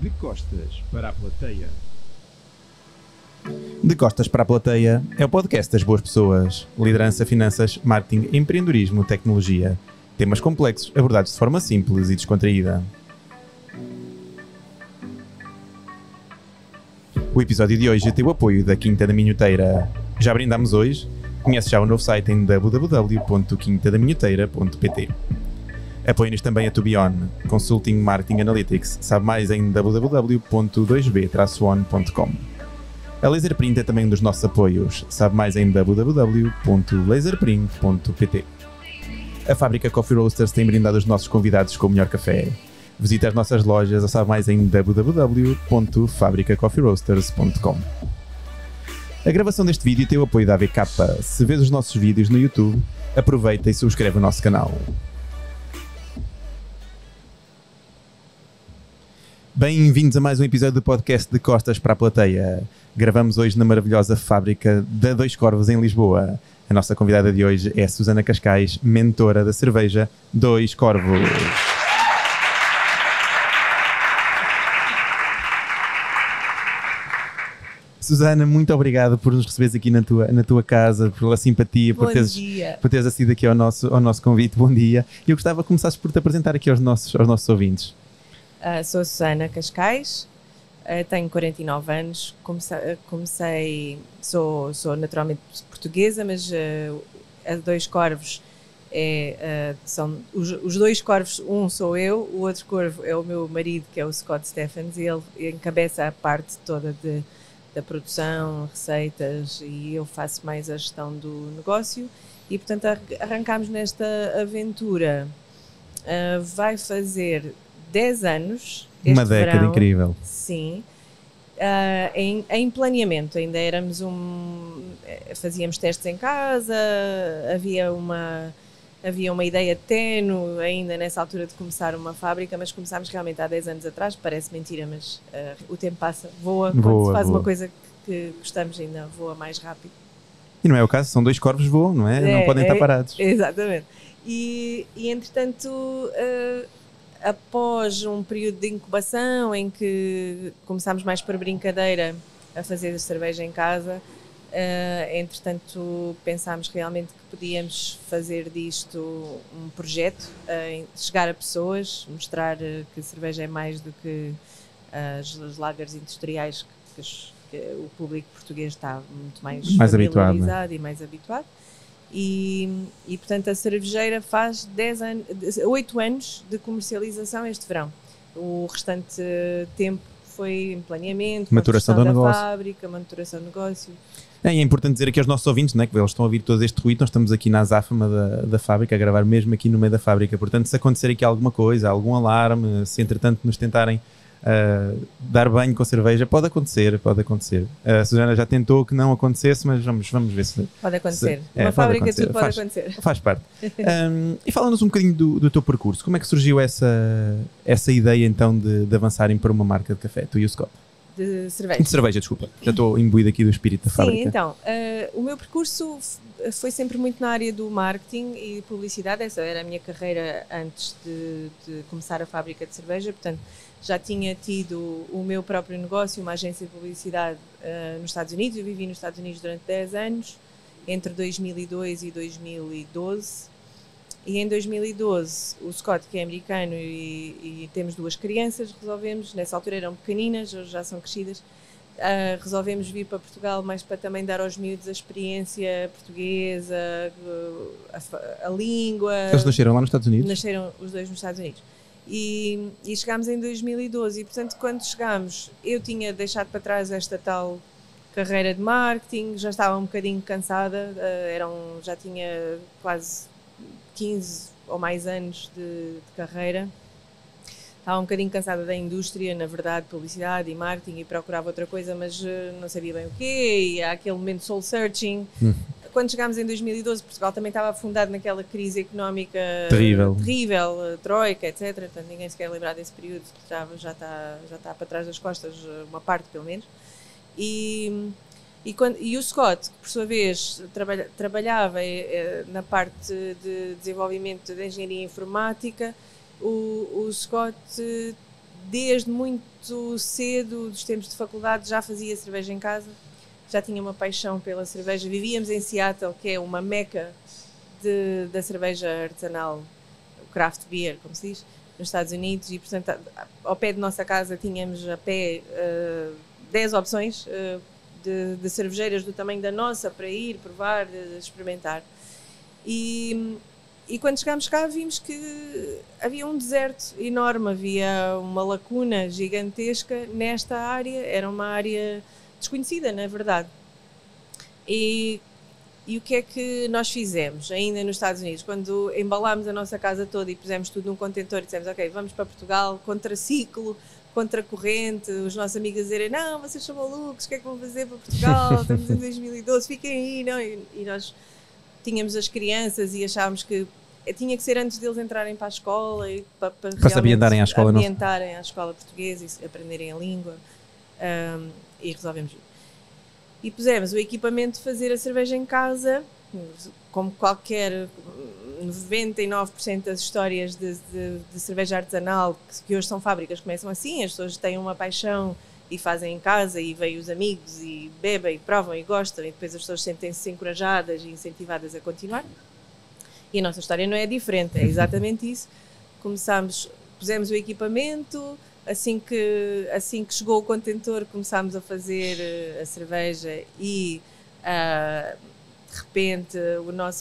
De costas para a plateia. De Costas para a Plateia é o podcast das boas pessoas. Liderança, finanças, marketing, empreendedorismo, tecnologia. Temas complexos abordados de forma simples e descontraída. O episódio de hoje tem o apoio da Quinta da Minhoteira. Já brindamos hoje? Conhece já o novo site em www.quintadaminhoteira.pt. Apoia-nos também a ToBeOn, Consulting Marketing Analytics. Sabe mais em www.2b-on.com. A Laserprint é também um dos nossos apoios. Sabe mais em www.laserprint.pt. A Fábrica Coffee Roasters tem brindado os nossos convidados com o melhor café. Visite as nossas lojas ou sabe mais em www.fabricacoffeeroasters.com. A gravação deste vídeo tem o apoio da AVK. Se vês os nossos vídeos no YouTube, aproveita e subscreve o nosso canal. Bem-vindos a mais um episódio do podcast De Costas para a Plateia. Gravamos hoje na maravilhosa fábrica da Dois Corvos em Lisboa. A nossa convidada de hoje é Susana Cascais, mentora da cerveja Dois Corvos. Susana, muito obrigado por nos receberes aqui na tua casa, pela simpatia, por teres acedido aqui ao nosso convite. Bom dia. Eu gostava que começasses por te apresentar aqui aos nossos ouvintes. Sou Susana Cascais, tenho 49 anos, sou naturalmente portuguesa, mas a Dois Corvos são os dois corvos, um sou eu, o outro corvo é o meu marido, que é o Scott Stephens, e ele encabeça a parte toda da produção, receitas, e eu faço mais a gestão do negócio, e portanto arrancámos nesta aventura. Vai fazer 10 anos. Uma década verão, incrível. Sim. Em planeamento, ainda éramos fazíamos testes em casa, havia uma ideia ténue ainda nessa altura de começar uma fábrica, mas começámos realmente há 10 anos atrás. Parece mentira, mas o tempo passa, voa. Quando se faz uma coisa que gostamos, ainda voa mais rápido. E não é o caso, são dois corvos voam, não é? Não podem estar parados. Exatamente. E entretanto, após um período de incubação em que começámos mais por brincadeira a fazer a cerveja em casa, entretanto pensámos realmente que podíamos fazer disto um projeto, chegar a pessoas, mostrar que a cerveja é mais do que as lagers industriais que o público português está muito mais familiarizado e mais habituado. E portanto a cervejeira faz 8 anos de comercialização este verão. O restante tempo foi em planeamento, maturação do negócio, fábrica, maturação do negócio. É importante dizer aqui aos nossos ouvintes, não é, que eles estão a ouvir todo este ruído. Nós estamos aqui na azáfama da fábrica, a gravar mesmo aqui no meio da fábrica. Portanto, se acontecer aqui alguma coisa, algum alarme, se entretanto nos tentarem dar banho com cerveja, pode acontecer. A Susana já tentou que não acontecesse, mas vamos ver se... Pode acontecer. Uma fábrica tudo pode acontecer. Faz parte. E fala-nos um bocadinho do teu percurso. Como é que surgiu essa ideia então de avançarem para uma marca de café, tu e o Scott? De cerveja. De cerveja, desculpa. Já estou imbuído aqui do espírito da fábrica. Sim, então, o meu percurso foi sempre muito na área do marketing e publicidade. Essa era a minha carreira antes de começar a fábrica de cerveja. Portanto, já tinha tido o meu próprio negócio, uma agência de publicidade nos Estados Unidos. Eu vivi nos Estados Unidos durante 10 anos, entre 2002 e 2012. E em 2012, o Scott, que é americano e temos 2 crianças, resolvemos, nessa altura eram pequeninas, hoje já são crescidas, resolvemos vir para Portugal mais para também dar aos miúdos a experiência portuguesa, a língua. Eles nasceram lá nos Estados Unidos? Nasceram os 2 nos Estados Unidos. E chegámos em 2012 e, portanto, quando chegámos, eu tinha deixado para trás esta tal carreira de marketing, já estava um bocadinho cansada, já tinha quase 15 ou mais anos de carreira. Estava um bocadinho cansada da indústria, na verdade, publicidade e marketing, e procurava outra coisa, mas não sabia bem o quê, e há aquele momento soul searching. Quando chegámos em 2012, Portugal também estava afundado naquela crise económica terrível, troika, etc. Portanto, ninguém se quer lembrar desse período, já está para trás das costas, uma parte pelo menos. E o Scott, que por sua vez trabalhava na parte de desenvolvimento de engenharia informática, o Scott desde muito cedo, dos tempos de faculdade, já fazia cerveja em casa, já tinha uma paixão pela cerveja. Vivíamos em Seattle, que é uma meca da cerveja artesanal, o craft beer, como se diz, nos Estados Unidos, e portanto ao pé de nossa casa tínhamos a pé 10 opções de cervejeiras do tamanho da nossa para ir, provar, experimentar. E quando chegámos cá vimos que havia um deserto enorme, havia uma lacuna gigantesca nesta área, era uma área desconhecida, na verdade. E o que é que nós fizemos ainda nos Estados Unidos? Quando embalámos a nossa casa toda e pusemos tudo num contentor e dissemos, ok, vamos para Portugal, contraciclo, contracorrente, os nossos amigos a dizerem, não, vocês são malucos, o que é que vão fazer para Portugal? Estamos em 2012, fiquem aí, não? E nós tínhamos as crianças e achávamos que tinha que ser antes deles entrarem para a escola e para se ambientarem à escola, ambientarem à escola portuguesa e aprenderem a língua, e resolvemos isso. E pusemos o equipamento de fazer a cerveja em casa, como qualquer 99% das histórias de cerveja artesanal, que hoje são fábricas, começam assim, as pessoas têm uma paixão e fazem em casa e veem os amigos e bebem e provam e gostam e depois as pessoas sentem-se encorajadas e incentivadas a continuar. E a nossa história não é diferente, é exatamente isso. Pusemos o equipamento, assim que chegou o contentor começámos a fazer a cerveja e de repente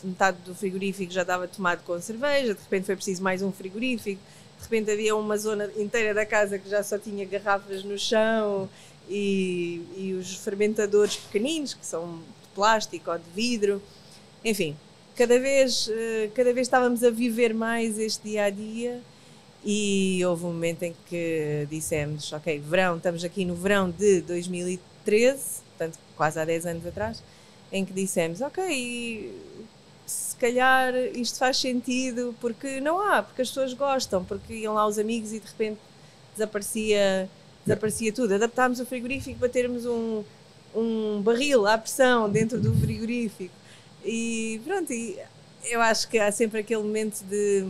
metade do frigorífico já estava tomado com cerveja, de repente foi preciso mais um frigorífico, de repente havia uma zona inteira da casa que já só tinha garrafas no chão e os fermentadores pequeninos, que são de plástico ou de vidro, enfim, cada vez estávamos a viver mais este dia-a-dia. E houve um momento em que dissemos, ok, verão, estamos aqui no verão de 2013, portanto quase há 10 anos atrás, em que dissemos, ok, se calhar isto faz sentido, porque porque as pessoas gostam, porque iam lá os amigos e de repente desaparecia tudo. Adaptámos o frigorífico para termos um barril à pressão dentro do frigorífico. E pronto, e eu acho que há sempre aquele momento de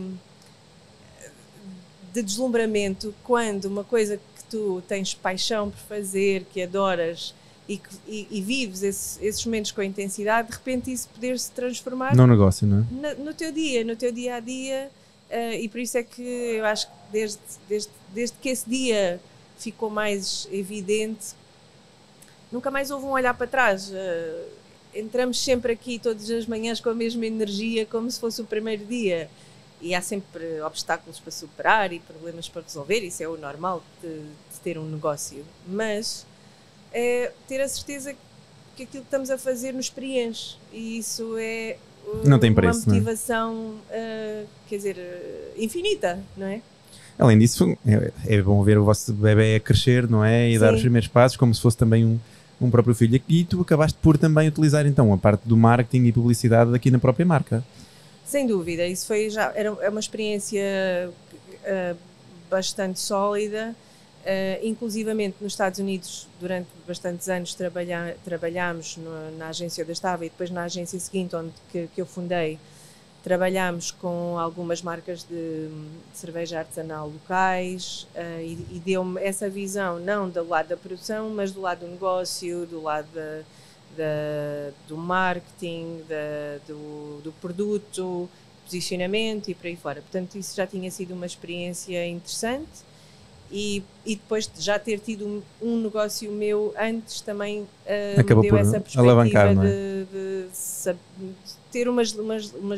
deslumbramento quando uma coisa que tu tens paixão por fazer, que adoras e vives esses momentos com intensidade, de repente isso poder se transformar num negócio, não é? no teu dia a dia, e por isso é que eu acho que desde que esse dia ficou mais evidente, nunca mais houve um olhar para trás. Entramos sempre aqui todas as manhãs com a mesma energia, como se fosse o primeiro dia. E há sempre obstáculos para superar e problemas para resolver, isso é o normal de ter um negócio. Mas é ter a certeza que aquilo que estamos a fazer nos preenche. E isso é não tem preço, uma motivação, quer dizer, infinita, não é? Além disso, é bom ver o vosso bebê a crescer, não é? E Sim. Dar os primeiros passos, como se fosse também um próprio filho. E tu acabaste por também utilizar então a parte do marketing e publicidade aqui na própria marca. Sem dúvida, isso é uma experiência bastante sólida, inclusivamente nos Estados Unidos durante bastantes anos trabalhámos na agência onde eu estava e depois na agência seguinte que eu fundei, trabalhámos com algumas marcas de cerveja artesanal locais, e deu-me essa visão não do lado da produção, mas do lado do negócio, do lado do marketing, do produto, posicionamento e por aí fora. Portanto, isso já tinha sido uma experiência interessante e depois de já ter tido um negócio meu antes também acabou me deu por essa perspectiva alavancar, não é? de ter umas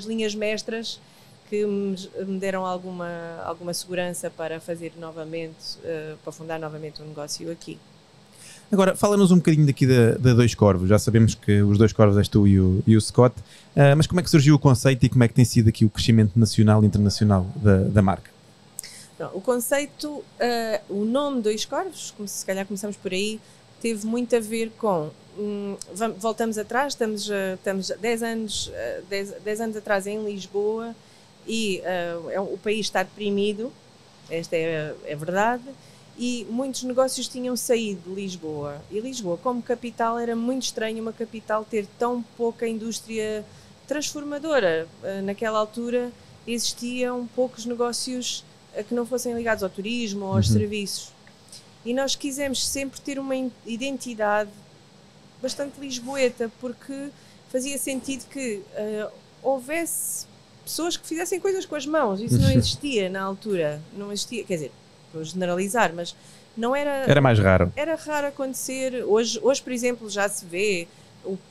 linhas mestras que me deram alguma segurança para fazer novamente, para fundar novamente um negócio aqui. Agora, fala-nos um bocadinho daqui da Dois Corvos. Já sabemos que os Dois Corvos és tu e o Scott, mas como é que surgiu o conceito e como é que tem sido aqui o crescimento nacional e internacional da marca? Não, o conceito, o nome Dois Corvos, se calhar começamos por aí, teve muito a ver com, voltamos atrás, estamos 10 anos atrás em Lisboa e o país está deprimido, esta é a verdade. E muitos negócios tinham saído de Lisboa. E Lisboa, como capital, era muito estranho uma capital ter tão pouca indústria transformadora. Naquela altura existiam poucos negócios que não fossem ligados ao turismo ou aos serviços. E nós quisemos sempre ter uma identidade bastante lisboeta, porque fazia sentido que houvesse pessoas que fizessem coisas com as mãos. Isso não existia na altura. Não existia, quer dizer, vou generalizar, mas não era... Era mais raro. Era raro acontecer. Hoje, por exemplo, já se vê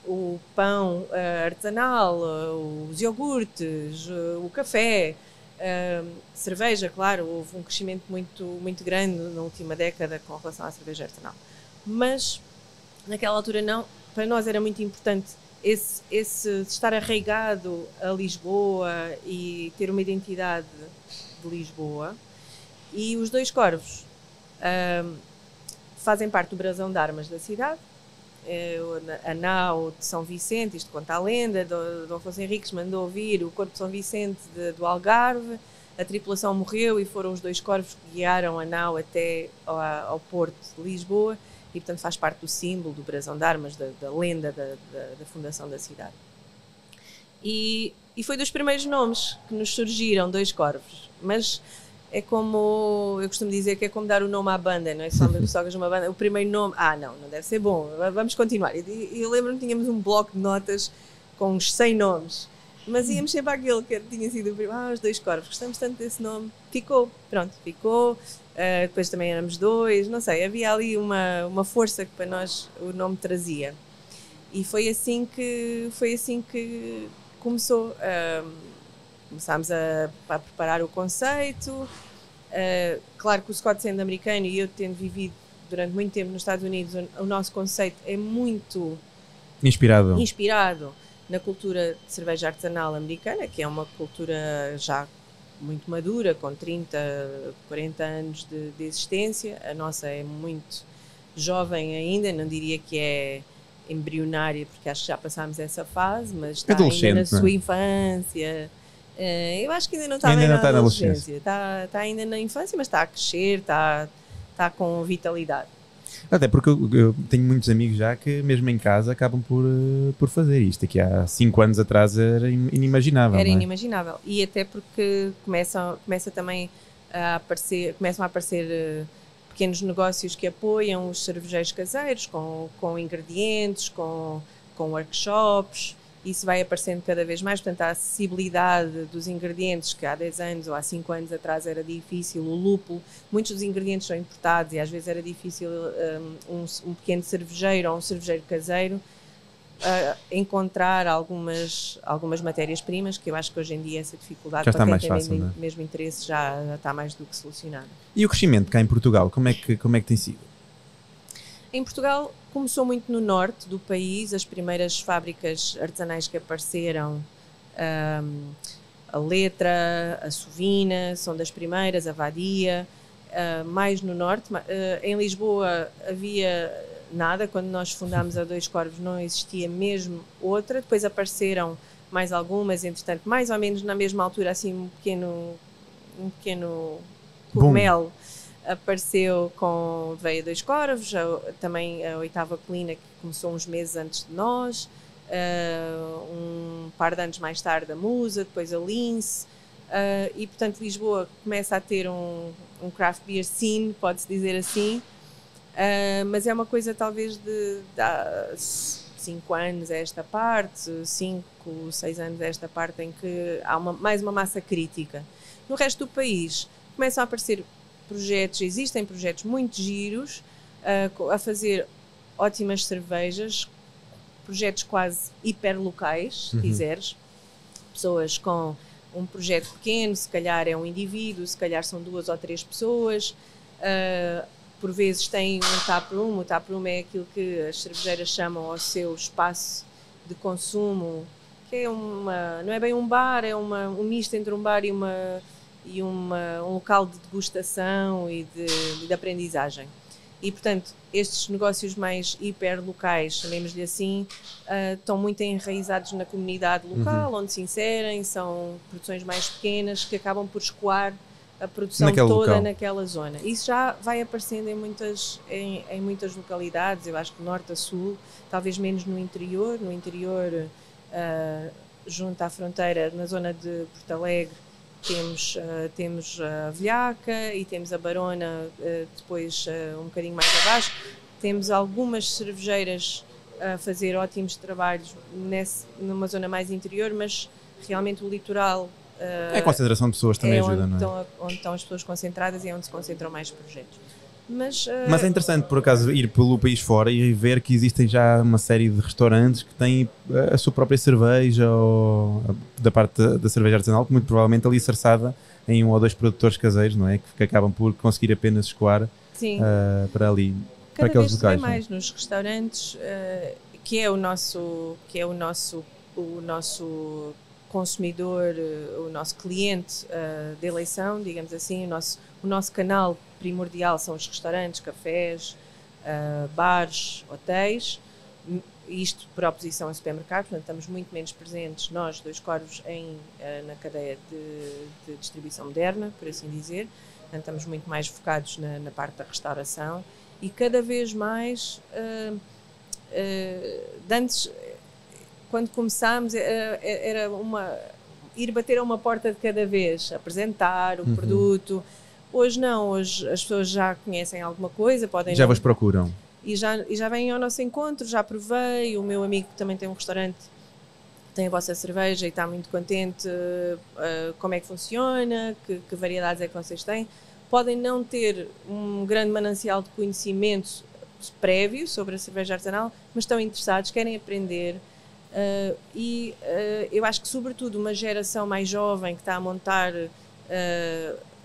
o pão artesanal, os iogurtes, o café, cerveja, claro, houve um crescimento muito grande na última década com relação à cerveja artesanal. Mas naquela altura não. Para nós era muito importante esse estar arraigado a Lisboa e ter uma identidade de Lisboa. E os Dois Corvos fazem parte do brasão de armas da cidade. A nau de São Vicente, isto conta a lenda, do Afonso Henriques mandou vir o corpo de São Vicente do Algarve, a tripulação morreu e foram os Dois Corvos que guiaram a nau até ao porto de Lisboa e, portanto, faz parte do símbolo, do brasão de armas, da lenda da fundação da cidade. E foi dos primeiros nomes que nos surgiram, Dois Corvos, mas... É como, eu costumo dizer que é como dar o nome à banda, não é só uma banda, o primeiro nome, não deve ser bom, vamos continuar. E eu lembro-me que tínhamos um bloco de notas com uns 100 nomes, mas íamos sempre àquele que tinha sido o primeiro, os Dois Corvos, gostamos tanto desse nome, ficou, depois também éramos dois, não sei, havia ali uma força que para nós o nome trazia. E foi assim que começou. Começámos a preparar o conceito. Claro que o Scott sendo americano e eu tendo vivido durante muito tempo nos Estados Unidos, o nosso conceito é muito inspirado na cultura de cerveja artesanal americana, que é uma cultura já muito madura, com 30, 40 anos de existência. A nossa é muito jovem ainda, não diria que é embrionária, porque acho que já passámos essa fase, mas está ainda na sua infância. Eu acho que ainda não está bem na adolescência. Está ainda na infância, mas está a crescer, está com vitalidade. Até porque eu tenho muitos amigos já que mesmo em casa acabam por fazer isto. Aqui há 5 anos atrás era inimaginável. Era inimaginável. E até porque começam a aparecer pequenos negócios que apoiam os cervejeiros caseiros com ingredientes, com workshops. Isso vai aparecendo cada vez mais, portanto a acessibilidade dos ingredientes que há 10 anos ou há 5 anos atrás era difícil, o lúpulo, muitos dos ingredientes são importados e às vezes era difícil um pequeno cervejeiro ou um cervejeiro caseiro encontrar algumas matérias-primas, que eu acho que hoje em dia essa dificuldade já está para mais quem tem fácil, mesmo interesse já está mais do que solucionada. E o crescimento cá em Portugal, como é que tem sido? Em Portugal começou muito no norte do país, as primeiras fábricas artesanais que apareceram, a Letra, a Sovina, são das primeiras, a Vadia, mais no norte. Em Lisboa havia nada, quando nós fundámos a Dois Corvos não existia mesmo outra, depois apareceram mais algumas, entretanto, mais ou menos na mesma altura, assim um pequeno cogumelo. Apareceu veio a Dois Corvos, também a Oitava Colina, que começou uns meses antes de nós, um par de anos mais tarde a Musa, depois a Lince, e portanto Lisboa começa a ter um craft beer scene, pode-se dizer assim, mas é uma coisa talvez de há 5 anos a esta parte, 5, 6 anos a esta parte em que há mais uma massa crítica. No resto do país começam a aparecer existem projetos muito giros a fazer ótimas cervejas, projetos quase hiperlocais, se quiseres, pessoas com um projeto pequeno, se calhar é um indivíduo, se calhar são 2 ou 3 pessoas, por vezes têm um taproom, o taproom é aquilo que as cervejeiras chamam ao seu espaço de consumo, que é não é bem um bar, é um misto entre um bar e um local de degustação e de aprendizagem. E, portanto, estes negócios mais hiperlocais, chamemos-lhe assim, estão muito enraizados na comunidade local, onde se inserem, são produções mais pequenas que acabam por escoar a produção toda naquela zona. Isso já vai aparecendo em muitas localidades, eu acho que norte a sul, talvez menos no interior, junto à fronteira, na zona de Porto Alegre, temos a Velhaca e temos a Barona, depois um bocadinho mais abaixo. Temos algumas cervejeiras a fazer ótimos trabalhos numa zona mais interior, mas realmente o litoral A concentração de pessoas também ajuda, não é? Onde estão as pessoas concentradas e é onde se concentram mais projetos. Mas é interessante, por acaso, ir pelo país fora e ver que existem já uma série de restaurantes que têm a sua própria cerveja, ou da parte da cerveja artesanal, que muito provavelmente ali alicerçada em 1 ou 2 produtores caseiros, não é? Que acabam por conseguir apenas escoar para ali, para aqueles locais. Cada vez mais nos restaurantes, que é o nosso consumidor, o nosso cliente de eleição, digamos assim, o nosso canal primordial são os restaurantes, cafés, bares, hotéis, isto por oposição a supermercados, portanto estamos muito menos presentes, nós, Dois Corvos, na cadeia de distribuição moderna, por assim dizer, portanto estamos muito mais focados na parte da restauração e cada vez mais, antes, quando começámos, era ir bater a uma porta de cada vez, apresentar o produto. Hoje não, hoje as pessoas já conhecem alguma coisa, podem... Já vos procuram. E já vêm ao nosso encontro, já provei, o meu amigo também tem um restaurante, tem a vossa cerveja e está muito contente como é que funciona, que variedades é que vocês têm. Podem não ter um grande manancial de conhecimento prévio sobre a cerveja artesanal, mas estão interessados, querem aprender. Eu acho que sobretudo uma geração mais jovem que está a montar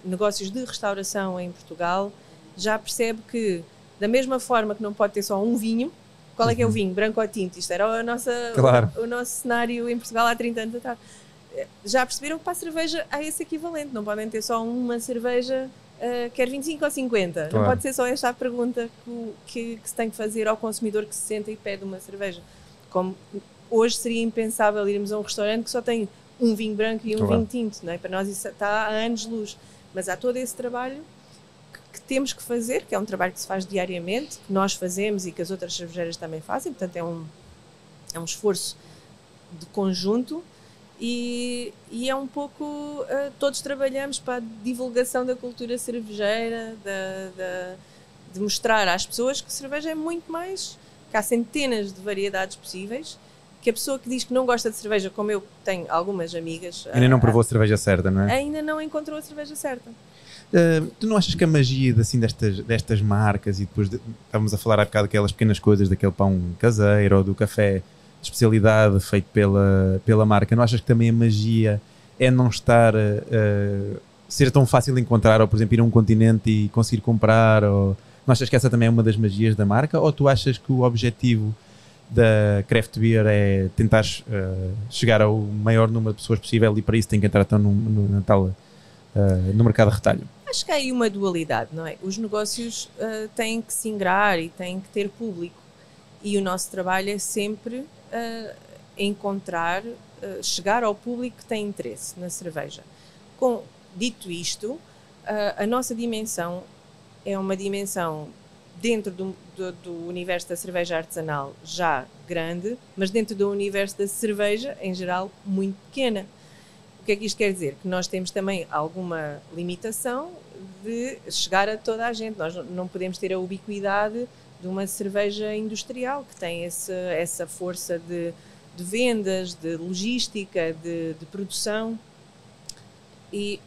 negócios de restauração em Portugal já percebe que da mesma forma que não pode ter só um vinho, qual é que é o vinho? Branco ou tinto? Isto era o nosso cenário em Portugal há 30 anos atrás. Já perceberam que para a cerveja há esse equivalente, não podem ter só uma cerveja, quer 25 ou 50, não pode ser só esta a pergunta que se tem que fazer ao consumidor que se senta e pede uma cerveja. Como hoje seria impensável irmos a um restaurante que só tem um vinho branco e um vinho tinto, não é? Para nós isso está há anos-luz, mas há todo esse trabalho que temos que fazer, que é um trabalho que se faz diariamente, que nós fazemos e que as outras cervejeiras também fazem, portanto é um esforço de conjunto e é um pouco, todos trabalhamos para a divulgação da cultura cervejeira, de mostrar às pessoas que cerveja é muito mais, que há centenas de variedades possíveis, que a pessoa que diz que não gosta de cerveja, como eu tenho algumas amigas... Ainda não provou a cerveja certa, não é? Ainda não encontrou a cerveja certa. Tu não achas que a magia assim, destas marcas, e depois estávamos a falar há bocado daquelas pequenas coisas, daquele pão caseiro ou do café de especialidade feito pela marca, não achas que também a magia é não estar... ser tão fácil de encontrar, ou por exemplo ir a um continente e conseguir comprar, ou não achas que essa também é uma das magias da marca, ou tu achas que o objetivo da craft beer é tentar chegar ao maior número de pessoas possível e para isso tem que entrar então no mercado de retalho? Acho que há aí uma dualidade, não é? Os negócios têm que se ingrar e têm que ter público e o nosso trabalho é sempre encontrar, chegar ao público que tem interesse na cerveja. Dito isto, a nossa dimensão é uma dimensão dentro do universo da cerveja artesanal já grande, mas dentro do universo da cerveja, em geral, muito pequena. O que é que isto quer dizer? Que nós temos também alguma limitação de chegar a toda a gente. Nós não podemos ter a ubiquidade de uma cerveja industrial que tem essa força de vendas, de logística, de produção. E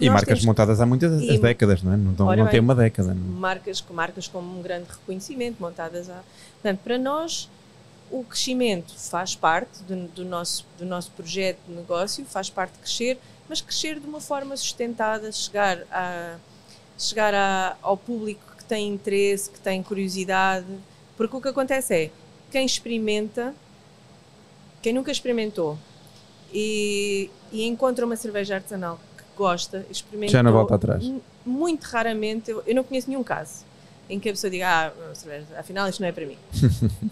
marcas montadas há muitas décadas, não é? Não tem uma década. Não? Marcas com um grande reconhecimento, montadas há... Portanto, para nós, o crescimento faz parte do nosso projeto de negócio, faz parte de crescer, mas crescer de uma forma sustentada, chegar ao público que tem interesse, que tem curiosidade, porque o que acontece é, quem nunca experimentou e encontra uma cerveja artesanal que gosta, experimentou, já não volta atrás. Muito raramente, eu não conheço nenhum caso em que a pessoa diga, cerveja, afinal isto não é para mim.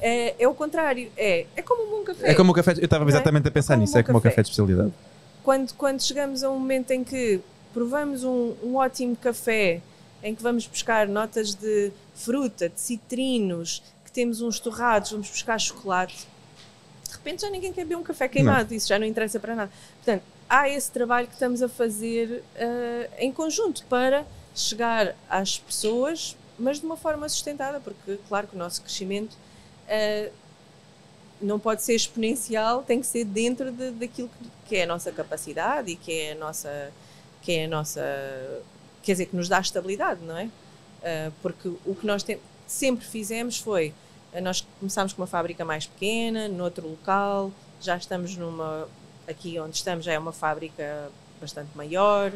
É o contrário, é como um bom café. É como o café, eu estava exatamente a pensar nisso, é como o café de especialidade. Quando chegamos a um momento em que provamos um ótimo café, em que vamos buscar notas de fruta, de citrinos, que temos uns torrados, vamos buscar chocolate, de repente já ninguém quer beber um café queimado, isso já não interessa para nada. Portanto, há esse trabalho que estamos a fazer em conjunto para chegar às pessoas, mas de uma forma sustentada, porque claro que o nosso crescimento não pode ser exponencial, tem que ser dentro daquilo que é a nossa capacidade e que é a nossa, quer dizer, que nos dá estabilidade, não é? Porque o que nós sempre fizemos foi, nós começámos com uma fábrica mais pequena, noutro local, já estamos aqui onde estamos já é uma fábrica bastante maior,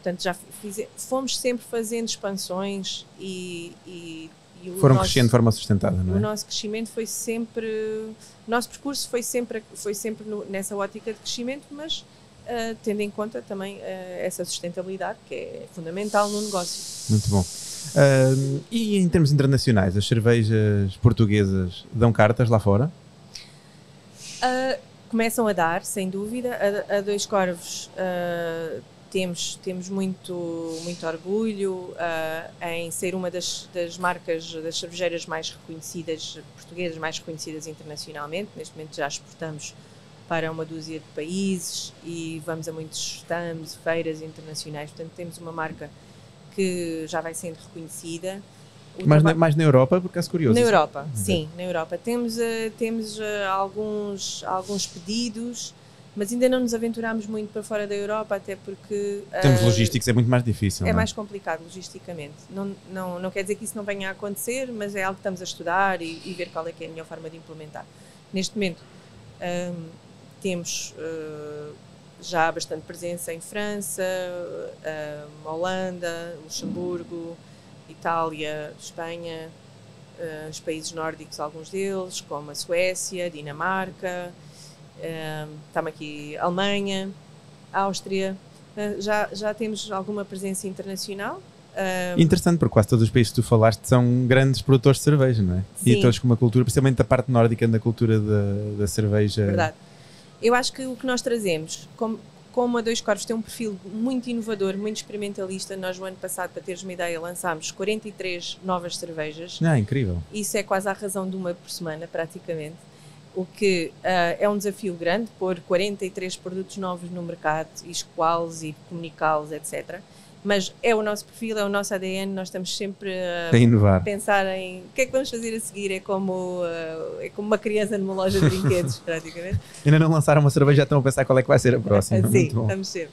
portanto fomos sempre fazendo expansões e foram crescendo de forma sustentada, não é? O nosso crescimento foi sempre, o nosso percurso foi sempre nessa ótica de crescimento, mas tendo em conta também essa sustentabilidade que é fundamental no negócio. Muito bom. E em termos internacionais, as cervejas portuguesas dão cartas lá fora? Começam a dar, sem dúvida. A Dois Corvos temos muito orgulho em ser uma das marcas, das cervejeiras mais reconhecidas, portuguesas mais reconhecidas internacionalmente. Neste momento já exportamos para uma dúzia de países e vamos a muitos stands, feiras internacionais. Portanto, temos uma marca que já vai sendo reconhecida. Mais na Europa, porque é curioso. Na Europa, sim, na Europa. Temos alguns pedidos, mas ainda não nos aventuramos muito para fora da Europa, até porque... Temos logísticos, é muito mais difícil. É mais complicado logisticamente. Não quer dizer que isso não venha a acontecer, mas é algo que estamos a estudar e ver qual é que é a melhor forma de implementar. Neste momento, temos já bastante presença em França, Holanda, Luxemburgo, Itália, Espanha, os países nórdicos, alguns deles, como a Suécia, Dinamarca, estamos aqui, Alemanha, Áustria, já temos alguma presença internacional. Interessante, porque quase todos os países que tu falaste são grandes produtores de cerveja, não é? Sim. E todos com uma cultura, principalmente da parte nórdica, da cultura da cerveja. Verdade. Eu acho que o que nós trazemos, como a Dois Corvos tem um perfil muito inovador, muito experimentalista, nós no ano passado, para teres uma ideia, lançámos 43 novas cervejas. Incrível. Isso é quase a razão de uma por semana, praticamente. O que é um desafio grande, pôr 43 produtos novos no mercado, e escoá-los e comunicá-los, etc. Mas é o nosso perfil, é o nosso ADN, nós estamos sempre a inovar. Pensar em o que é que vamos fazer a seguir, é como uma criança numa loja de brinquedos, praticamente. Ainda não lançaram uma cerveja, já estão a pensar qual é que vai ser a próxima. Sim, estamos sempre.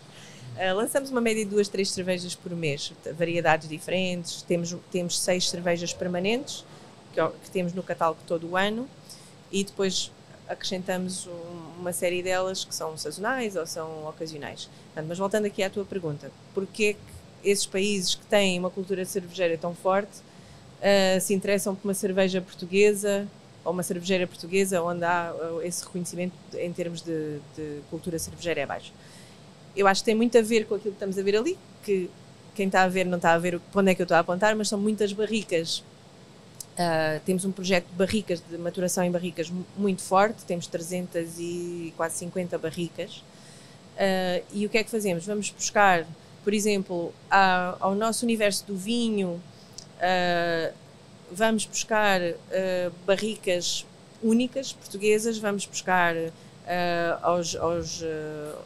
Lançamos uma média de 2-3 cervejas por mês, variedades diferentes, temos 6 cervejas permanentes, que temos no catálogo todo o ano, e depois acrescentamos uma série delas que são sazonais ou são ocasionais. Portanto, mas voltando aqui à tua pergunta, porquê que esses países que têm uma cultura cervejeira tão forte se interessam por uma cerveja portuguesa ou uma cervejeira portuguesa onde há esse reconhecimento em termos de cultura cervejeira é baixo? Eu acho que tem muito a ver com aquilo que estamos a ver ali, que quem está a ver não está a ver para onde é que eu estou a apontar, mas são muitas barricas. Temos um projeto de barricas, de maturação em barricas muito forte, temos 300 e quase 50 barricas. E o que é que fazemos? Vamos buscar, por exemplo, ao nosso universo do vinho, vamos buscar barricas únicas, portuguesas, vamos buscar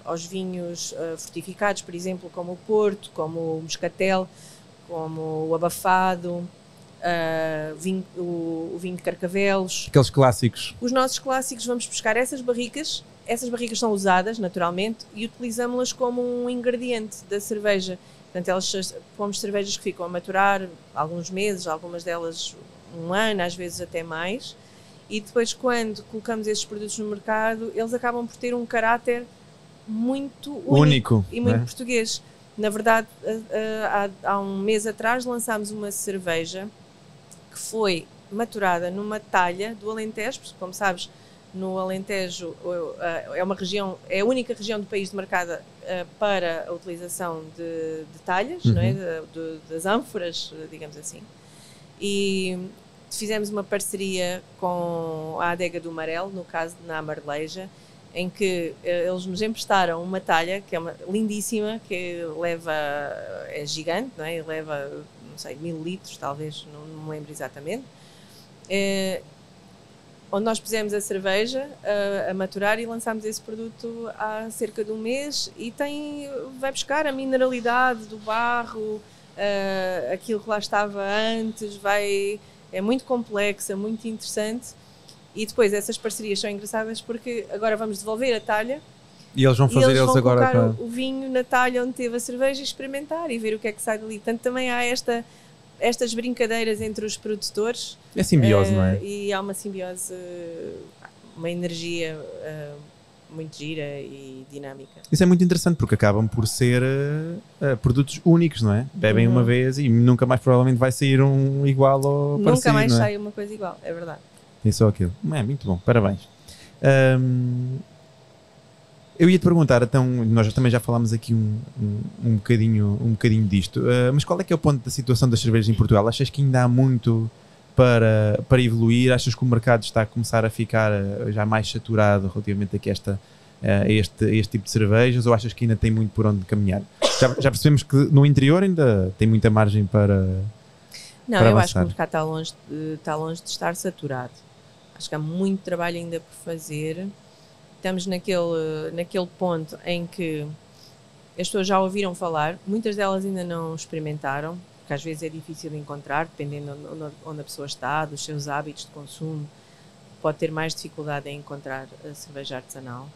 aos vinhos fortificados, por exemplo, como o Porto, como o Moscatel, como o Abafado, o vinho de Carcavelos. Aqueles clássicos. Os nossos clássicos, vamos buscar essas barricas são usadas naturalmente e utilizamos-las como um ingrediente da cerveja. Portanto, pomos cervejas que ficam a maturar alguns meses, algumas delas um ano, às vezes até mais, e depois quando colocamos esses produtos no mercado, eles acabam por ter um caráter muito único e muito português. Na verdade, há um mês atrás lançámos uma cerveja que foi maturada numa talha do Alentejo, porque, como sabes, no Alentejo é a única região do país demarcada para a utilização de talhas, não é? Das ânforas, digamos assim. E fizemos uma parceria com a Adega do Marel, no caso na Amareleja, em que eles nos emprestaram uma talha que é lindíssima, que é gigante, não é? Leva, não sei, 1000 litros, talvez, não me lembro exatamente. onde nós pusemos a cerveja a maturar e lançámos esse produto há cerca de um mês e vai buscar a mineralidade do barro, aquilo que lá estava antes, é muito complexa, muito interessante. E depois essas parcerias são engraçadas porque agora vamos devolver a talha E eles vão fazer e eles vão agora colocar o vinho na talha onde teve a cerveja e experimentar e ver o que é que sai dali. Portanto, também há estas brincadeiras entre os produtores. É simbiose, não é? E há uma simbiose, uma energia muito gira e dinâmica. Isso é muito interessante porque acabam por ser produtos únicos, não é? Bebem uma vez e nunca mais provavelmente vai sair um igual ou parecido. Nunca mais não é? sai uma coisa igual, é verdade. Tem só aquilo. É muito bom, parabéns. Eu ia te perguntar, então, nós também já falámos aqui um bocadinho disto, mas qual é que é o ponto da situação das cervejas em Portugal? Achas que ainda há muito para evoluir? Achas que o mercado está a começar a ficar já mais saturado relativamente aqui a este tipo de cervejas, ou achas que ainda tem muito por onde caminhar? Já percebemos que no interior ainda tem muita margem para Não, para eu acho que avançar. o mercado está longe de estar saturado. Acho que há muito trabalho ainda por fazer. Estamos naquele ponto em que as pessoas já ouviram falar, muitas delas ainda não experimentaram, porque às vezes é difícil de encontrar, dependendo de onde a pessoa está, dos seus hábitos de consumo, pode ter mais dificuldade em encontrar a cerveja artesanal.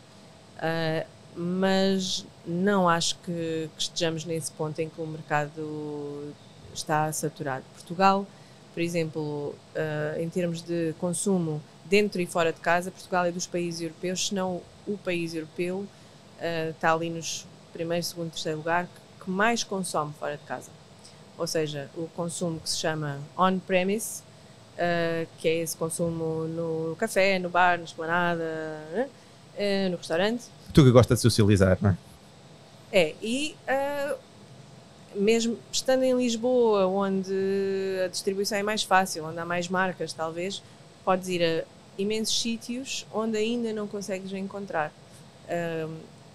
Mas não acho que estejamos nesse ponto em que o mercado está saturado. Portugal, por exemplo, em termos de consumo dentro e fora de casa, Portugal é dos países europeus, se não o país europeu, está ali nos primeiro, segundo, terceiro lugar, que mais consome fora de casa. Ou seja, o consumo que se chama on-premise, que é esse consumo no café, no bar, na esplanada, no restaurante. Tu que gosta de socializar, não é? Mesmo estando em Lisboa, onde a distribuição é mais fácil, onde há mais marcas, talvez, podes ir a imensos sítios onde ainda não consegues encontrar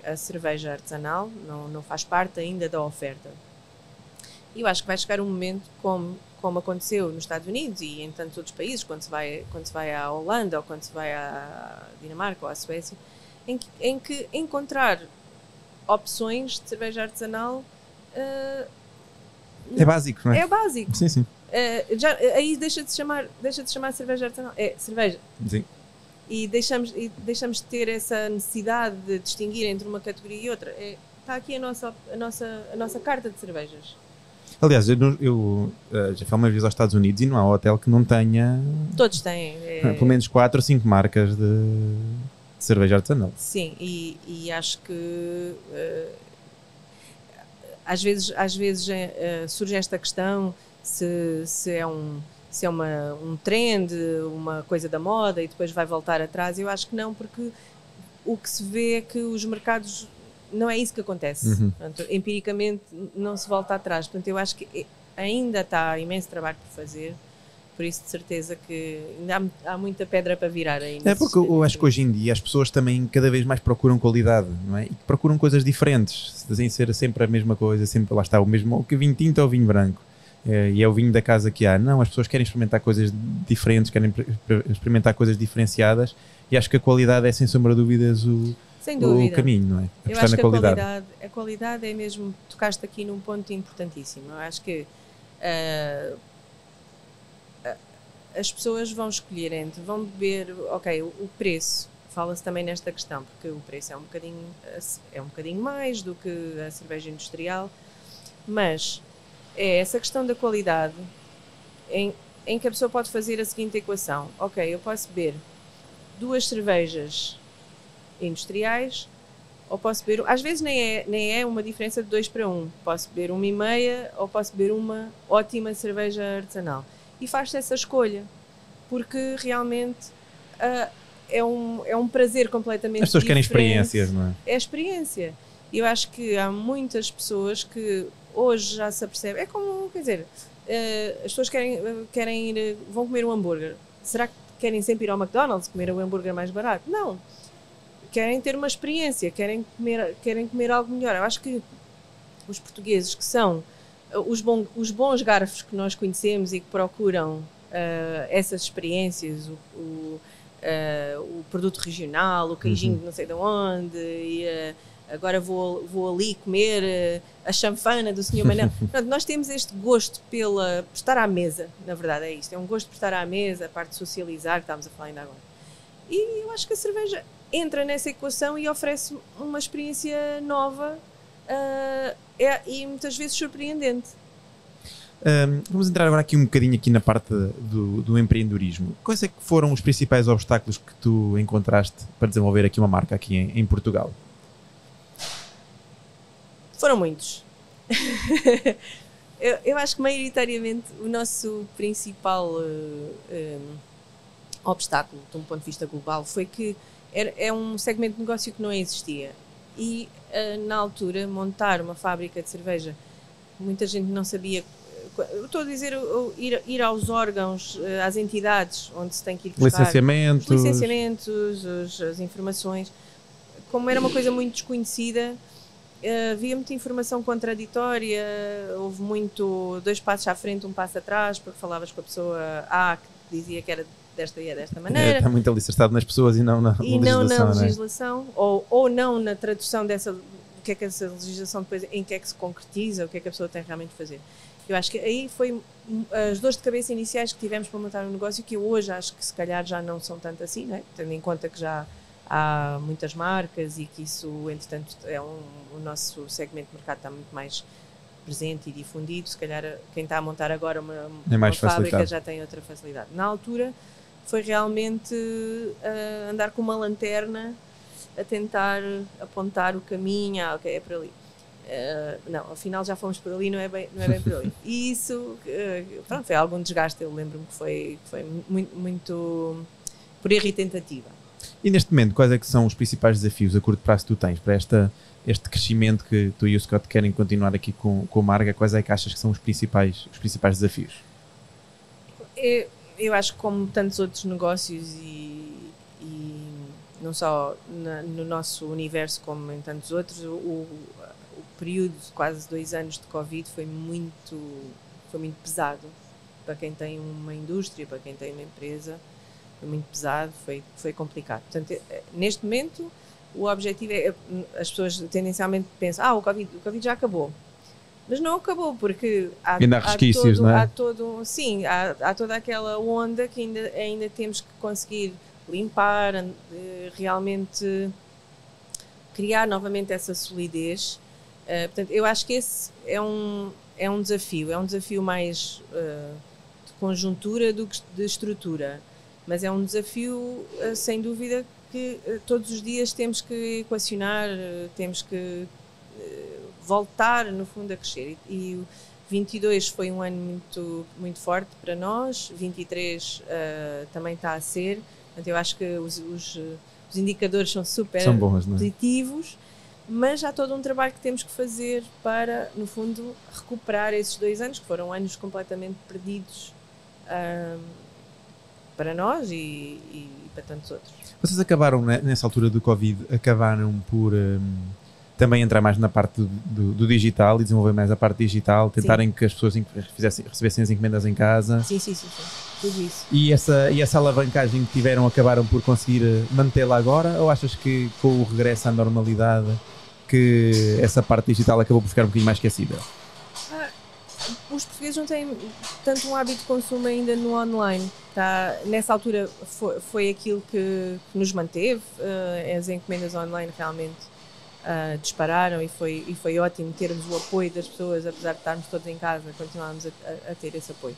a cerveja artesanal, não faz parte ainda da oferta. E eu acho que vai chegar um momento, como aconteceu nos Estados Unidos e em tantos outros países, quando se vai à Holanda ou quando se vai à Dinamarca ou à Suécia, em que encontrar opções de cerveja artesanal É básico, não é? é básico. Sim, sim. Aí deixa de chamar cerveja artesanal, é cerveja. Sim. E deixamos de ter essa necessidade de distinguir entre uma categoria e outra. Está aqui a nossa carta de cervejas. Aliás, eu já fui uma vez aos Estados Unidos e não há hotel que não tenha Todos têm. pelo menos 4 ou 5 marcas de cerveja artesanal. Sim, e acho que às vezes surge esta questão se é um trend, uma coisa da moda e depois vai voltar atrás. Eu acho que não, porque o que se vê é que os mercados, não é isso que acontece. Portanto, empiricamente não se volta atrás. Portanto, eu acho que ainda está imenso trabalho por fazer, por isso de certeza que ainda há muita pedra para virar aí. É porque eu acho que hoje em dia as pessoas também cada vez mais procuram qualidade, não é? E procuram coisas diferentes, sem ser sempre a mesma coisa, sempre lá está o mesmo, o que vinho tinto ou vinho branco. E é o vinho da casa que há. Não, as pessoas querem experimentar coisas diferentes, querem experimentar coisas diferenciadas e acho que a qualidade é sem sombra de dúvidas o caminho, não é? Eu acho que a qualidade é mesmo, tocaste aqui num ponto importantíssimo. Eu acho que as pessoas vão escolher vão beber, ok, o preço, fala-se também nesta questão, porque o preço é um bocadinho mais do que a cerveja industrial, mas é essa questão da qualidade em que a pessoa pode fazer a seguinte equação: ok, eu posso beber 2 cervejas industriais, ou posso beber, às vezes nem é uma diferença de 2 para 1, posso beber 1,5 ou posso beber uma ótima cerveja artesanal, e faz-se essa escolha, porque realmente é um prazer completamente diferente. As pessoas querem diferente. experiências, não é? É experiência. E eu acho que há muitas pessoas que hoje já se apercebem. É como, quer dizer, as pessoas querem ir, vão comer um hambúrguer. Será que querem sempre ir ao McDonald's comer o hambúrguer mais barato? Não. Querem ter uma experiência, querem comer algo melhor. Eu acho que os portugueses, que são os bons garfos que nós conhecemos e que procuram essas experiências, o produto regional, o queijinho de não sei de onde, e agora vou ali comer a chanfana do Sr. Manel. Portanto, nós temos este gosto por estar à mesa, na verdade é isto, é um gosto por estar à mesa, a parte de socializar, que estávamos a falar ainda agora. E eu acho que a cerveja entra nessa equação e oferece uma experiência nova e muitas vezes surpreendente. Vamos entrar agora aqui um bocadinho aqui na parte do empreendedorismo. Quais é que foram os principais obstáculos que tu encontraste para desenvolver aqui uma marca aqui em Portugal? Foram muitos. eu acho que maioritariamente o nosso principal obstáculo, de um ponto de vista global, foi que é um segmento de negócio que não existia. E na altura, montar uma fábrica de cerveja, muita gente não sabia. Eu estou a dizer ir aos órgãos, às entidades onde se tem que ir buscar licenciamentos, os licenciamentos, as informações. Como era uma coisa muito desconhecida, havia muita informação contraditória, houve muito 2 passos à frente, 1 passo atrás, porque falavas com a pessoa A que dizia que era desta e desta maneira. Está muito alicerçado nas pessoas e não na legislação. Não na legislação, ou não na tradução dessa, do que é que essa legislação depois, em que é que se concretiza, o que é que a pessoa tem realmente de fazer. Eu acho que aí foi as dores de cabeça iniciais que tivemos para montar um negócio, que eu hoje acho que se calhar já não são tanto assim, né? Tendo em conta que já há muitas marcas e que isso, entretanto, o nosso segmento de mercado está muito mais presente e difundido. Se calhar quem está a montar agora uma fábrica já tem outra facilidade. Na altura foi realmente andar com uma lanterna a tentar apontar o caminho, ok, é por ali. Não, afinal já fomos por ali, não é bem por ali. E isso, pronto, foi algum desgaste. Eu lembro-me que foi muito por erro e tentativa. E neste momento, quais é que são os principais desafios a curto prazo que tu tens para este crescimento que tu e o Scott querem continuar aqui com a marca? Quais é que achas que são os principais desafios? Eu acho que, como tantos outros negócios e não só no nosso universo como em tantos outros, o período de quase 2 anos de Covid foi muito pesado para quem tem uma indústria, para quem tem uma empresa. Foi muito pesado, foi complicado. Portanto, neste momento, o objetivo é, as pessoas tendencialmente pensam, o Covid já acabou. Mas não acabou, porque há resquícios, não é? Há toda aquela onda que ainda temos que conseguir limpar, realmente criar novamente essa solidez. Portanto, eu acho que esse é um desafio mais de conjuntura do que de estrutura, mas é um desafio, sem dúvida, que todos os dias temos que equacionar, temos que voltar, no fundo, a crescer. E o 22 foi um ano muito, muito forte para nós, 23 também está a ser. Portanto, eu acho que os indicadores são super bons, positivos, mas há todo um trabalho que temos que fazer para, no fundo, recuperar esses 2 anos, que foram anos completamente perdidos para nós e para tantos outros. Vocês acabaram, nessa altura do Covid, acabaram por também entrar mais na parte do digital e desenvolver mais a parte digital, tentarem que as pessoas recebessem as encomendas em casa. Sim, tudo isso. E essa alavancagem que tiveram, acabaram por conseguir mantê-la agora, ou achas que com o regresso à normalidade que essa parte digital acabou por ficar um bocadinho mais esquecida? Os portugueses não têm tanto um hábito de consumo ainda no online. Nessa altura foi aquilo que nos manteve. As encomendas online realmente dispararam e foi ótimo termos o apoio das pessoas, apesar de estarmos todos em casa, continuámos a ter esse apoio.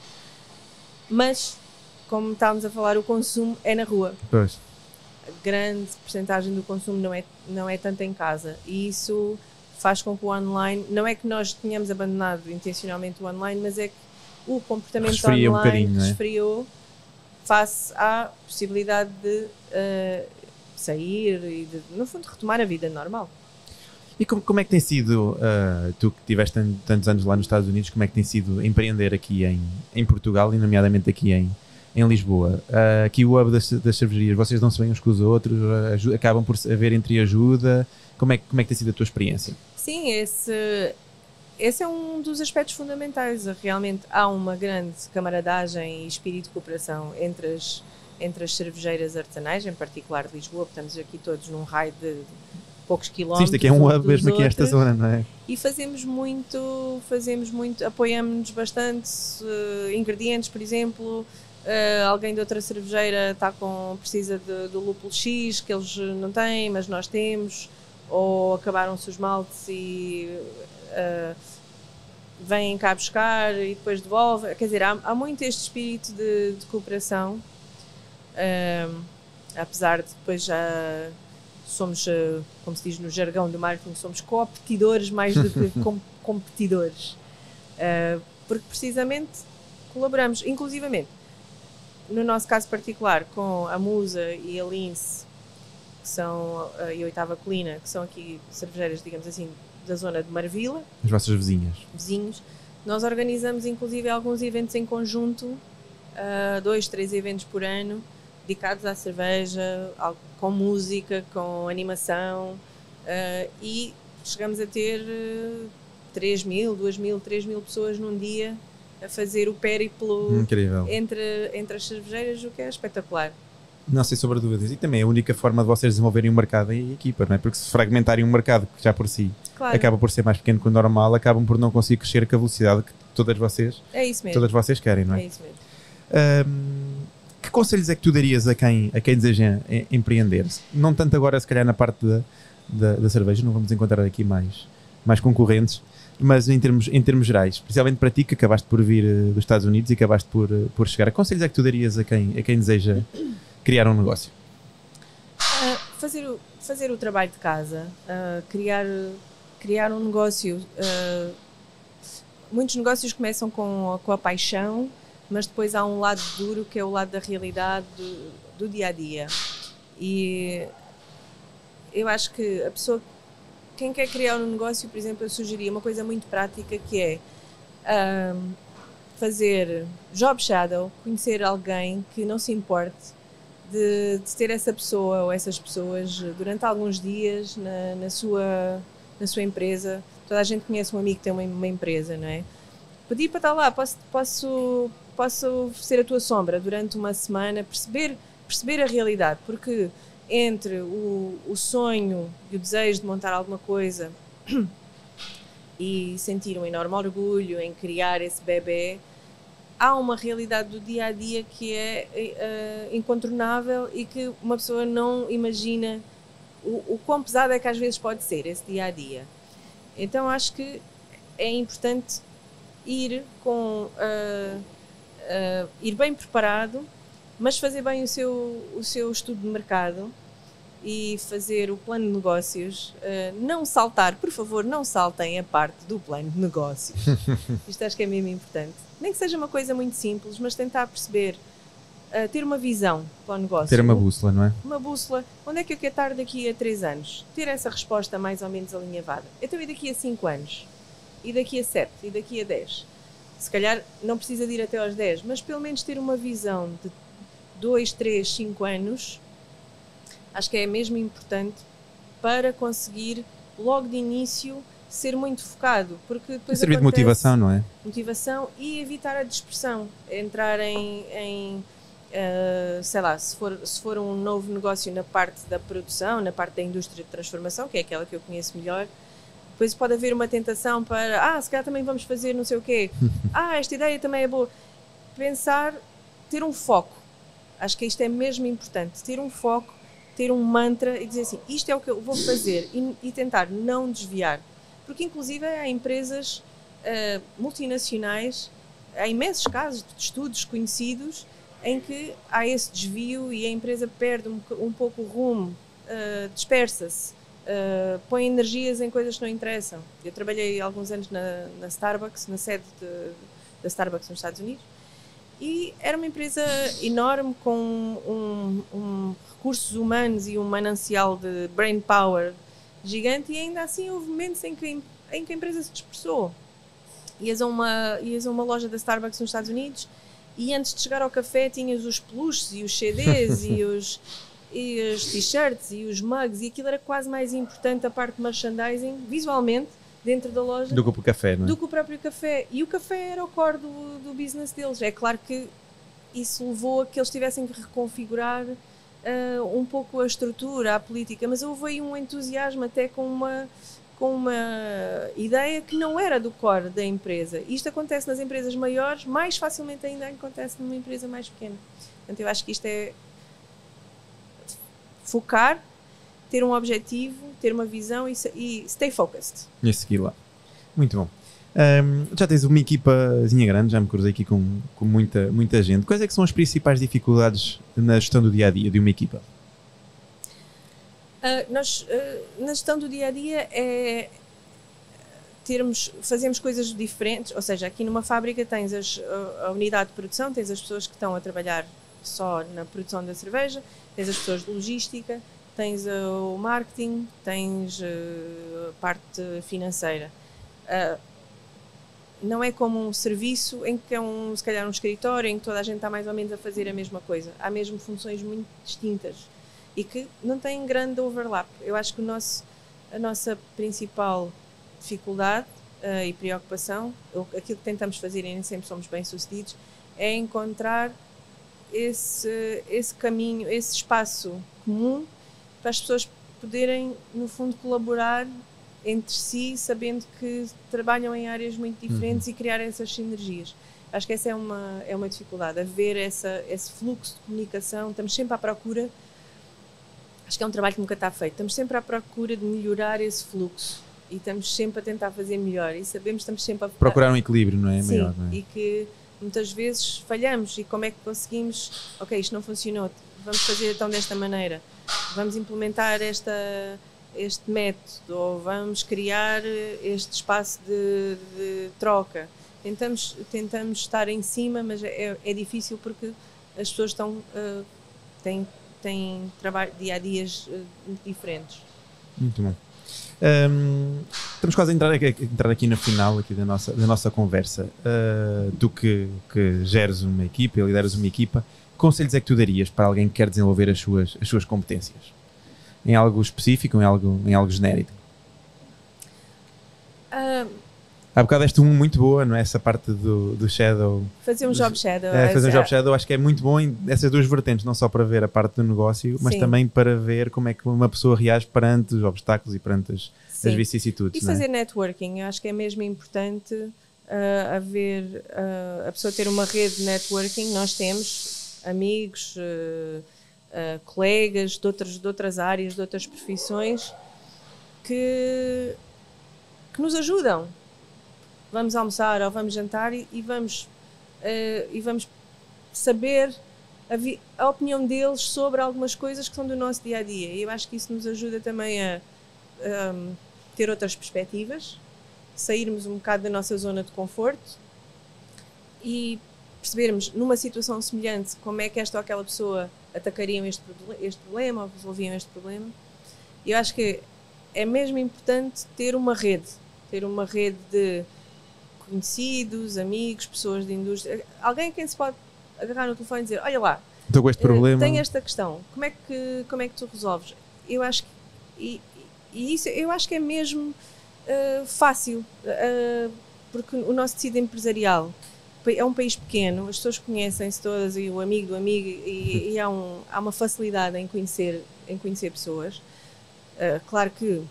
Mas, como estávamos a falar, o consumo é na rua. Pois. A grande percentagem do consumo não é tanto em casa, e isso faz com que o online, não é que nós tenhamos abandonado intencionalmente o online, mas é que o comportamento resfria online resfriou face à possibilidade de sair e de, no fundo, retomar a vida normal. E como é que tem sido, tu que tiveste tantos anos lá nos Estados Unidos, como é que tem sido empreender aqui em Portugal e nomeadamente aqui em Lisboa? Aqui o hub das cervejarias, vocês dão-se bem uns com os outros, acabam por haver entreajuda. Como é que tem sido a tua experiência? Sim, esse é um dos aspectos fundamentais. Realmente há uma grande camaradagem e espírito de cooperação entre entre as cervejeiras artesanais, em particular de Lisboa, estamos aqui todos num raio de poucos quilómetros. Isto aqui é um uns hub dos mesmo aqui nesta outros. zona, não é? E fazemos muito, apoiamos-nos bastante, ingredientes, por exemplo, alguém de outra cervejeira precisa do lúpulo X, que eles não têm, mas nós temos, ou acabaram-se os maltes e vêm cá buscar e depois devolvem. Quer dizer, há muito este espírito de cooperação, apesar de depois já somos, como se diz no jargão do marketing, somos competidores mais do que competidores, porque precisamente colaboramos, inclusivamente, no nosso caso particular, com a Musa e a Lince, que são, e a Oitava Colina, que são aqui cervejeiras, digamos assim, da zona de Marvila, As vossas vizinhas. vizinhos. Nós organizamos inclusive alguns eventos em conjunto, 2, 3 eventos por ano, dedicados à cerveja, com música, com animação, e chegamos a ter 3.000, 2.000, 3.000 pessoas num dia a fazer o périplo Incrível. entre as cervejeiras, o que é espetacular. Não sei sobre dúvidas. E também é a única forma de vocês desenvolverem um mercado em equipa, não é? Porque se fragmentarem um mercado que já por si Claro, acaba por ser mais pequeno que o normal, acabam por não conseguir crescer com a velocidade que todas vocês querem, não é? É isso mesmo. Que conselhos é que tu darias a quem deseja empreender? Não tanto agora, se calhar, na parte da cerveja, não vamos encontrar aqui mais concorrentes, mas em termos gerais, especialmente para ti, que acabaste por vir dos Estados Unidos e acabaste por chegar. Que conselhos é que tu darias a quem deseja criar um negócio? Fazer o trabalho de casa, criar um negócio. Muitos negócios começam com a paixão, mas depois há um lado duro, que é o lado da realidade do dia a dia. E eu acho que a pessoa, quem quer criar um negócio, por exemplo, eu sugeria uma coisa muito prática, que é fazer job shadow, conhecer alguém que não se importe de ter essa pessoa ou essas pessoas durante alguns dias na sua empresa. Toda a gente conhece um amigo que tem uma empresa, não é? Pedir para estar lá, posso ser a tua sombra durante uma semana, perceber a realidade, porque entre o sonho e o desejo de montar alguma coisa e sentir um enorme orgulho em criar esse bebê, há uma realidade do dia a dia que é incontornável e que uma pessoa não imagina o quão pesado é que às vezes pode ser esse dia a dia. Então acho que é importante ir bem preparado, mas fazer bem o seu estudo de mercado e fazer o plano de negócios. Não saltar, por favor, não saltem a parte do plano de negócios. Isto acho que é mesmo importante. Nem que seja uma coisa muito simples, mas tentar perceber, ter uma visão para o negócio. Ter uma bússola, não é? Uma bússola. Onde é que eu quero estar daqui a 3 anos? Ter essa resposta mais ou menos alinhavada. Então, e daqui a 5 anos? E daqui a 7? E daqui a 10? Se calhar não precisa de ir até aos 10, mas pelo menos ter uma visão de 2, 3, 5 anos, acho que é mesmo importante para conseguir, logo de início, ser muito focado. Porque depois servir de motivação, não é? Motivação e evitar a dispersão. Entrar sei lá, se for um novo negócio na parte da produção, na parte da indústria de transformação, que é aquela que eu conheço melhor, depois pode haver uma tentação para, se calhar também vamos fazer não sei o quê, esta ideia também é boa. Pensar, ter um foco. Acho que isto é mesmo importante, ter um foco, ter um mantra e dizer assim, isto é o que eu vou fazer e tentar não desviar. Porque inclusive há empresas multinacionais, há imensos casos de estudos conhecidos em que há esse desvio e a empresa perde um pouco o rumo, dispersa-se, põe energias em coisas que não interessam. Eu trabalhei alguns anos na Starbucks, na sede da Starbucks nos Estados Unidos, e era uma empresa enorme com recursos humanos e um manancial de brain power gigante, e ainda assim houve momentos em que a empresa se dispersou. Ias a uma loja da Starbucks nos Estados Unidos e antes de chegar ao café tinhas os peluches e os CDs e os t-shirts e os mugs, e aquilo era quase mais importante, a parte de merchandising, visualmente, dentro da loja, do que o café, não é? do que o próprio café. E o café era o core do business deles. É claro que isso levou a que eles tivessem que reconfigurar um pouco a estrutura, a política, mas houve aí um entusiasmo até com uma ideia que não era do core da empresa. Isto acontece nas empresas maiores, mais facilmente ainda acontece numa empresa mais pequena. Portanto, eu acho que isto é focar, ter um objetivo, ter uma visão e stay focused. E seguir lá. Muito bom. Já tens uma equipazinha grande, já me cruzei aqui com muita gente. Quais é que são as principais dificuldades na gestão do dia-a-dia de uma equipa? Nós, na gestão do dia-a-dia, fazemos coisas diferentes, ou seja, aqui numa fábrica tens a unidade de produção, tens as pessoas que estão a trabalhar só na produção da cerveja, tens as pessoas de logística, tens o marketing, tens a parte financeira. Não é como um serviço em que é se calhar um escritório em que toda a gente está mais ou menos a fazer a mesma coisa. Há mesmo funções muito distintas e que não têm grande overlap. Eu acho que a nossa principal dificuldade e preocupação, aquilo que tentamos fazer e nem sempre somos bem-sucedidos, é encontrar esse caminho, esse espaço comum para as pessoas poderem, no fundo, colaborar entre si, sabendo que trabalham em áreas muito diferentes e criar essas sinergias. Acho que essa é uma dificuldade, haver esse fluxo de comunicação. Estamos sempre à procura, acho que é um trabalho que nunca está feito, estamos sempre à procura de melhorar esse fluxo e estamos sempre a tentar fazer melhor e sabemos que estamos sempre a procurar um equilíbrio, não é? Sim, maior, não é? E que muitas vezes falhamos. E como é que conseguimos? Ok, isto não funcionou, vamos fazer então desta maneira, vamos implementar este método, ou vamos criar este espaço de troca. Tentamos estar em cima, mas é difícil porque as pessoas têm trabalho dia-a-dias diferentes. Muito bom. Estamos quase a entrar aqui no final aqui da nossa conversa. Tu que geres uma equipa e lideras uma equipa, que conselhos é que tu darias para alguém que quer desenvolver as suas competências? Em algo específico ou em algo genérico? Há bocado deste muito boa, não é? Essa parte do shadow. Fazer um job shadow. Fazer um job shadow acho que é muito bom em essas duas vertentes, não só para ver a parte do negócio, mas também para ver como é que uma pessoa reage perante os obstáculos e perante as vicissitudes. E fazer networking, eu acho que é mesmo importante a pessoa ter uma rede de networking. Nós temos amigos, colegas de outras áreas, de outras profissões que nos ajudam. Vamos almoçar ou vamos jantar e vamos saber a opinião deles sobre algumas coisas que são do nosso dia-a-dia. E eu acho que isso nos ajuda também a ter outras perspectivas, sairmos um bocado da nossa zona de conforto e percebermos numa situação semelhante como é que esta ou aquela pessoa atacariam este problema ou resolviam este problema. E eu acho que é mesmo importante ter uma rede de conhecidos, amigos, pessoas de indústria, alguém a quem se pode agarrar no telefone e dizer: olha lá, estou com este problema, tenho esta questão, como é que tu resolves? Eu acho que isso eu acho que é mesmo fácil, porque o nosso tecido empresarial é um país pequeno, as pessoas conhecem-se todas e o amigo do amigo e há uma facilidade em conhecer pessoas. Claro que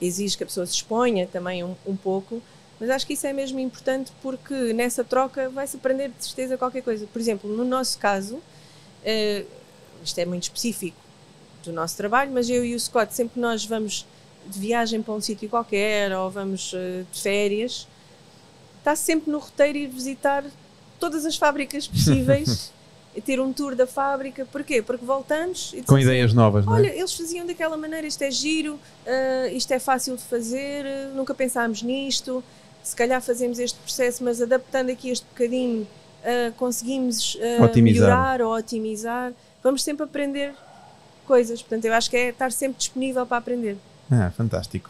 exige que a pessoa se exponha também um pouco, mas acho que isso é mesmo importante porque nessa troca vai-se aprender de certeza qualquer coisa. Por exemplo, no nosso caso, isto é muito específico do nosso trabalho, mas eu e o Scott, sempre que nós vamos de viagem para um sítio qualquer ou vamos de férias, está sempre no roteiro ir visitar todas as fábricas possíveis e ter um tour da fábrica. Porquê? Porque voltamos e com ideias novas, não é? Olha, eles faziam daquela maneira, isto é giro, isto é fácil de fazer, nunca pensámos nisto, se calhar fazemos este processo, mas adaptando aqui este bocadinho conseguimos melhorar ou otimizar. Vamos sempre aprender coisas, portanto eu acho que é estar sempre disponível para aprender. Fantástico.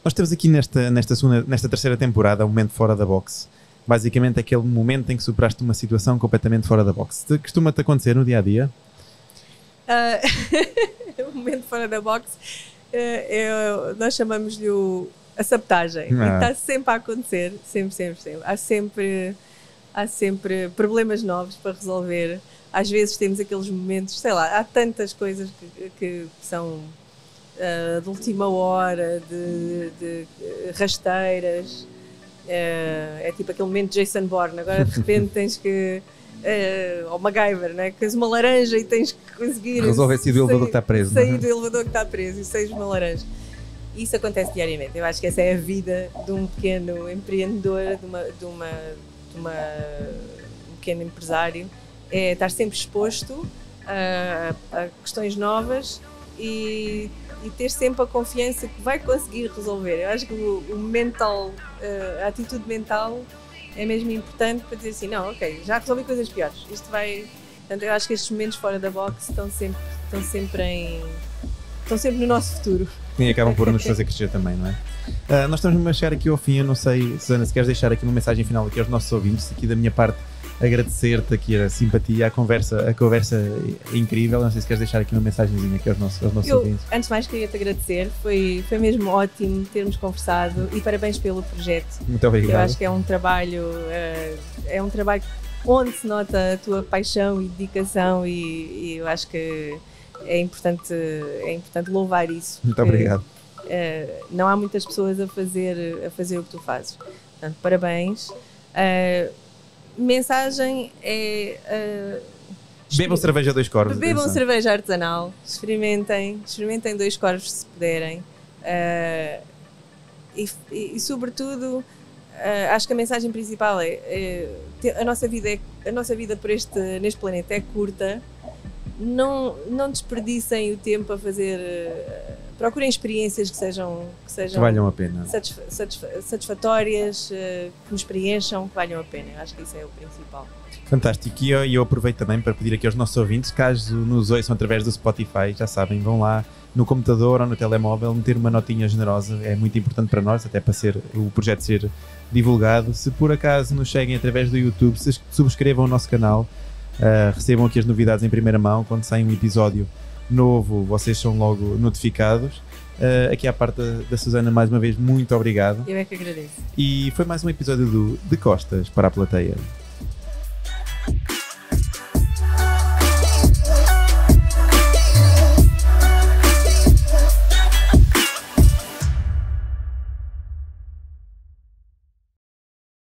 Nós temos aqui nesta terceira temporada um momento fora da box. Basicamente aquele momento em que superaste uma situação completamente fora da box. Costuma-te acontecer no dia-a-dia? O momento fora da box, nós chamamos-lhe a sabotagem. E está sempre a acontecer, sempre. Há sempre há sempre problemas novos para resolver. Às vezes temos aqueles momentos, sei lá, há tantas coisas que são de última hora, de rasteiras. É tipo aquele momento de Jason Bourne. Agora de repente tens que. Ou MacGyver, né? Tens uma laranja e tens que conseguir Resolver sair do elevador que está preso. Sair do elevador que está preso e sair uma laranja. Isso acontece diariamente. Eu acho que essa é a vida de um pequeno empreendedor, um pequeno empresário. É estar sempre exposto a questões novas e ter sempre a confiança que vai conseguir resolver. Eu acho que o mental, a atitude mental é mesmo importante para dizer assim, não, ok, já resolvi coisas piores. Isto vai... Portanto, eu acho que estes momentos fora da box estão sempre no nosso futuro. E acabam por nos fazer crescer também, não é? Nós estamos a chegar aqui ao fim. Eu não sei, Susana, se queres deixar aqui uma mensagem final aqui aos nossos ouvintes, aqui da minha parte, agradecer-te aqui a simpatia, a conversa incrível. Não sei se queres deixar aqui uma mensagenzinha aqui aos nossos ouvintes. Antes de mais, queria-te agradecer. Foi mesmo ótimo termos conversado e parabéns pelo projeto. Muito obrigado. Eu acho que é um trabalho onde se nota a tua paixão e dedicação e eu acho que é importante louvar isso. Muito obrigado. Não há muitas pessoas a fazer o que tu fazes. Portanto, parabéns. Mensagem é... bebam cerveja a 2 corvos. Bebam cerveja artesanal. Experimentem 2 corvos se puderem. E sobretudo, acho que a mensagem principal é a nossa vida neste planeta é curta. Não desperdicem o tempo a fazer... procurem experiências que valham a pena. Satisfatórias, que nos preencham, que valham a pena. Eu acho que isso é o principal. Fantástico. E eu aproveito também para pedir aqui aos nossos ouvintes, caso nos ouçam através do Spotify, já sabem, vão lá no computador ou no telemóvel, meter uma notinha generosa. É muito importante para nós, até para o projeto ser divulgado. Se por acaso nos seguem através do YouTube, se subscrevam o nosso canal. Recebam aqui as novidades em primeira mão. Quando sai um episódio novo, vocês são logo notificados. Aqui à parte da Susana, mais uma vez, muito obrigado. Eu é que agradeço. E foi mais um episódio do De Costas para a Plateia.